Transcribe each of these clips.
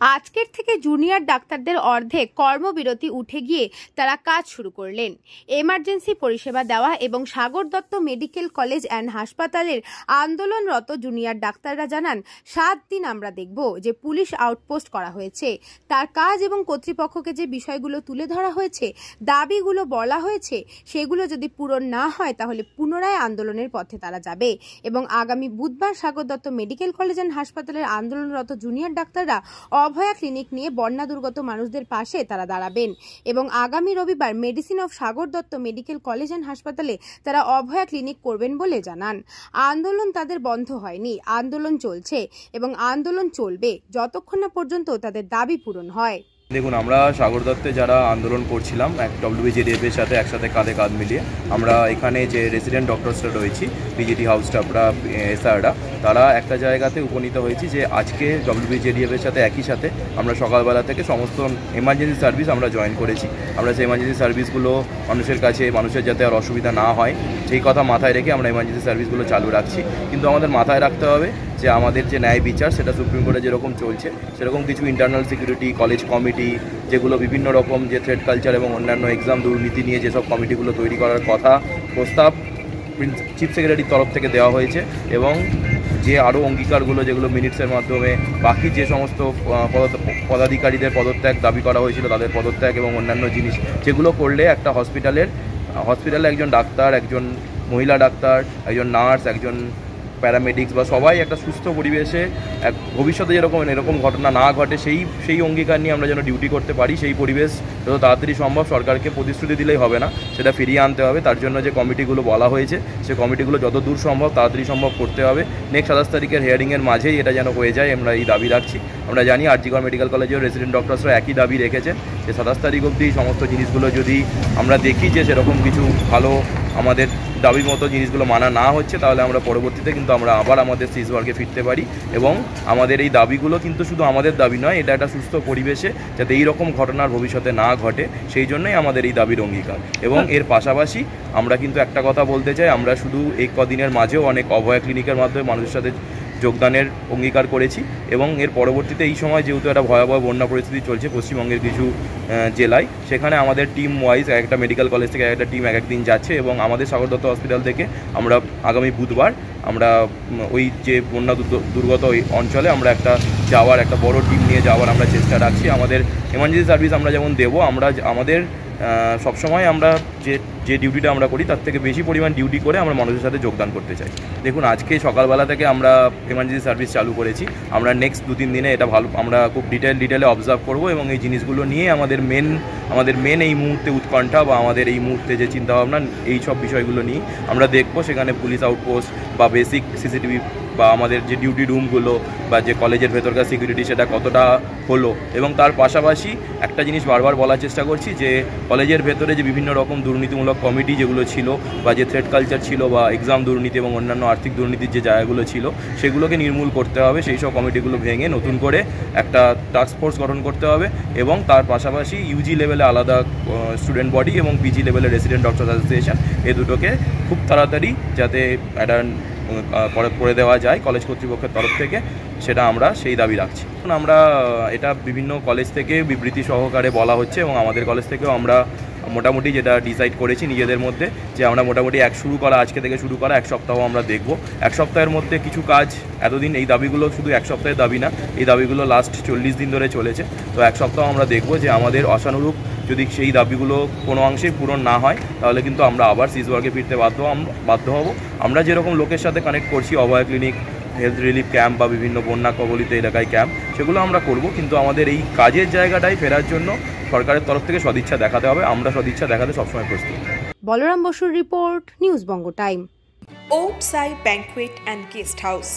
আজকের থেকে জুনিয়র ডাক্তারদের অর্ধেক কর্মবিরতি উঠে গিয়ে তারা কাজ শুরু করলেন। এমার্জেন্সি পরিষেবা দেওয়া এবং Sagar Dutta medical college and হাসপাতালের আন্দোলনরত জুনিয়র ডাক্তাররা জানান, 7 দিন আমরা দেখব যে পুলিশ আউটপোস্ট করা হয়েছে, তার কাজ এবং কর্তৃপক্ষকে যে বিষয়গুলো তুলে ধরা হয়েছে, দাবিগুলো বলা হয়েছে, সেগুলো যদি পূরণ না হয় তাহলে পুনরায় আন্দোলনের পথে তারা যাবে এবং আগামী বুধবার Sagar Dutta medical college and হাসপাতালের আন্দোলনরত জুনিয়র ডাক্তাররা অভয়া ক্লিনিক নিয়ে বন্যা দুর্গত মানুষদের পাশে তারা দাঁড়াবেন এবং আগামী রবিবার medicine of Sagar Dutta medical college and হাসপাতালে তারা অভয়া ক্লিনিক করবেন বলে জানান। আন্দোলন তাদের বন্ধ হয়নি, আন্দোলন চলছে এবং আন্দোলন চলবে যতক্ষণ না পর্যন্ত তাদের দাবি পূরণ হয়। দেখুন, আমরা সাগর দত্তে যারা আন্দোলন করছিলাম WBJDF এর সাথে একসাথে কাঁধে কাঁধ মিলিয়ে, আমরা এখানে যে রেসিডেন্ট ডক্টরসরা রয়েছি, পিজিটি হাউস স্টাফরা, এসআররা, তারা একটা জায়গাতে উপনীত হয়েছি যে আজকে WBJDF এর সাথে একই সাথে আমরা সকালবেলা থেকে সমস্ত এমার্জেন্সি সার্ভিস আমরা জয়েন করেছি। আমরা সেই এমার্জেন্সি সার্ভিসগুলো মানুষের কাছে, মানুষের যাতে আর অসুবিধা না হয় সেই কথা মাথায় রেখে আমরা এমার্জেন্সি সার্ভিসগুলো চালু রাখছি। কিন্তু আমাদের মাথায় রাখতে হবে যে আমাদের যে ন্যায় বিচার সেটা সুপ্রিম কোর্টে যেরকম চলছে, সেরকম কিছু ইন্টারনাল সিকিউরিটি, কলেজ কমিটি, যেগুলো বিভিন্ন রকম যে থ্রেড কালচার এবং অন্যান্য এক্সাম দুর্নীতি নিয়ে যেসব কমিটিগুলো তৈরি করার কথা প্রস্তাব চিফ সেক্রেটারির তরফ থেকে দেওয়া হয়েছে এবং যে আরও অঙ্গীকারগুলো যেগুলো মিনিটসের মাধ্যমে বাকি যে সমস্ত পদাধিকারীদের পদত্যাগ দাবি করা হয়েছিল তাদের পদত্যাগ এবং অন্যান্য জিনিস যেগুলো করলে একটা হসপিটালে একজন ডাক্তার, একজন মহিলা ডাক্তার, একজন নার্স, একজন প্যারামেডিক্স বা সবাই একটা সুস্থ পরিবেশে ভবিষ্যতে এরকম ঘটনা না ঘটে সেই অঙ্গীকার নিয়ে আমরা যেন ডিউটি করতে পারি, সেই পরিবেশ যত তাড়াতাড়ি সম্ভব সরকারকে প্রতিশ্রুতি দিলেই হবে না, সেটা ফিরিয়ে আনতে হবে। তার জন্য যে কমিটিগুলো বলা হয়েছে সেই কমিটিগুলো যত দূর সম্ভব তাড়াতাড়ি সম্ভব করতে হবে। নেক্সট 27 তারিখের হিয়ারিংয়ের মাঝেই এটা যেন হয়ে যায়, আমরা এই দাবি রাখছি। আমরা জানি RGকর মেডিকেল কলেজের রেসিডেন্ট ডক্টরসরা একই দাবি রেখেছেন যে 27 তারিখ অবধি সমস্ত জিনিসগুলো যদি আমরা দেখি যে সেরকম কিছু ভালো আমাদের দাবির মতো জিনিসগুলো মানা না হচ্ছে, তাহলে আমরা পরবর্তীতে কিন্তু আমরা আবার আমাদের সিজওয়ার্কে ফিরতে পারি এবং আমাদের এই দাবিগুলো কিন্তু শুধু আমাদের দাবি নয়, এটা একটা সুস্থ পরিবেশে যাতে এই রকম ঘটনার ভবিষ্যতে না ঘটে সেই জন্যই আমাদের এই দাবির অঙ্গীকার। এবং এর পাশাপাশি আমরা কিন্তু একটা কথা বলতে চাই, আমরা শুধু এই কদিনের মাঝেও অনেক অভয়া ক্লিনিকের মাধ্যমে মানুষের সাথে যোগদানের অঙ্গীকার করেছি এবং এর পরবর্তীতে এই সময় যেহেতু একটা ভয়াবহ বন্যা পরিস্থিতি চলছে পশ্চিমবঙ্গের কিছু জেলায়, সেখানে আমাদের টিম ওয়াইজ একটা মেডিকেল কলেজ থেকে একটা টিম এক একদিন যাচ্ছে এবং আমাদের সাগর দত্ত হসপিটাল থেকে আমরা আগামী বুধবার আমরা ওই যে বন্যা দুর্গত ওই অঞ্চলে আমরা একটা বড় টিম নিয়ে যাওয়ার আমরা চেষ্টা রাখছি। আমাদের এমার্জেন্সি সার্ভিস আমরা যেমন দেবো, আমাদের সবসময় আমরা যে ডিউটিটা আমরা করি তার থেকে বেশি পরিমাণ ডিউটি করে আমরা মানুষের সাথে যোগদান করতে চাই। দেখুন, আজকে সকালবেলা থেকে আমরা এমার্জেন্সি সার্ভিস চালু করেছি। আমরা নেক্সট 2-3 দিনে এটা আমরা খুব ডিটেলে অবজার্ভ করব এবং এই জিনিসগুলো নিয়ে আমাদের মেন এই মুহূর্তে উৎকণ্ঠা বা আমাদের এই মুহূর্তে যে চিন্তাভাবনা, এই সব বিষয়গুলো নিয়ে আমরা দেখব সেখানে পুলিশ আউটপোস্ট বা বেসিক সিসিটিভি বা আমাদের যে ডিউটি রুমগুলো বা যে কলেজের ভেতরকার সিকিউরিটি সেটা কতটা হলো। এবং তার পাশাপাশি একটা জিনিস বারবার বলার চেষ্টা করছি যে কলেজের ভেতরে যে বিভিন্ন রকম দুর্নীতিমূলক কমিটি যেগুলো ছিল বা যে থ্রেড কালচার ছিল বা এক্সাম দুর্নীতি এবং অন্যান্য আর্থিক দুর্নীতির যে জায়গাগুলো ছিল সেগুলোকে নির্মূল করতে হবে। সেই সব কমিটিগুলো ভেঙে নতুন করে একটা টাস্ক ফোর্স গঠন করতে হবে এবং তার পাশাপাশি ইউজি লেভেলে আলাদা স্টুডেন্ট বডি এবং পিজি লেভেলে রেসিডেন্ট ডক্টর অ্যাসোসিয়েশন, এই দুটোকে খুব তাড়াতাড়ি যাতে একটা করে দেওয়া যায় কলেজ কর্তৃপক্ষের তরফ থেকে, সেটা আমরা সেই দাবি রাখছি। আমরা এটা বিভিন্ন কলেজ থেকে বিবৃতি সহকারে বলা হচ্ছে এবং আমাদের কলেজ থেকেও আমরা মোটামুটি যেটা ডিসাইড করেছি নিজেদের মধ্যে যে আমরা মোটামুটি আজকে থেকে শুরু করা 1 সপ্তাহ আমরা দেখব। 1 সপ্তাহের মধ্যে কিছু কাজ, এতদিন এই দাবিগুলো শুধু 1 সপ্তাহের দাবি না, এই দাবিগুলো লাস্ট 40 দিন ধরে চলেছে। তো 1 সপ্তাহ আমরা দেখব যে আমাদের আশানুরূপ যদি সেই দাবিগুলো কোনো অংশেই পূরণ না হয় তাহলে কিন্তু আমরা আবার সিজওয়ার্কে ফিরতে বাধ্য হব। আমরা যেরকম লোকের সাথে কানেক্ট করছি, অভয়া ক্লিনিক, হেলথ রিলিফ ক্যাম্প বা বিভিন্ন বন্যা কবলিত এলাকায় ক্যাম্প, সেগুলো আমরা করব, কিন্তু আমাদের এই কাজের জায়গাটায় ফেরার জন্য সরকারের তরফ থেকে সদিচ্ছা দেখাতে হবে। আমরা সদিচ্ছা দেখাতে সবসময় প্রস্তুত। বলরাম বসুর report, news Banga time. Om Sai banquet and guest house.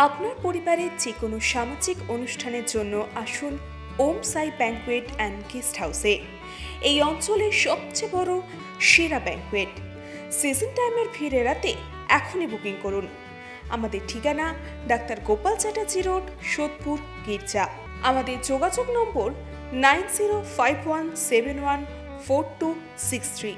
আপনার পরিবারের যে কোনো সামাজিক অনুষ্ঠানের জন্য আসুন ওম সাই ব্যাংকুয়েট অ্যান্ড গেস্ট হাউসে। এই অঞ্চলের সবচেয়ে বড় সেরা ব্যাংকুয়েট। সিজন টাইমের ভিড় এড়াতে এখনই বুকিং করুন। আমাদের ঠিকানা ডাক্তার গোপাল চ্যাটার্জি রোড, সোদপুর, গির্জা। আমাদের যোগাযোগ নম্বর 9051714263।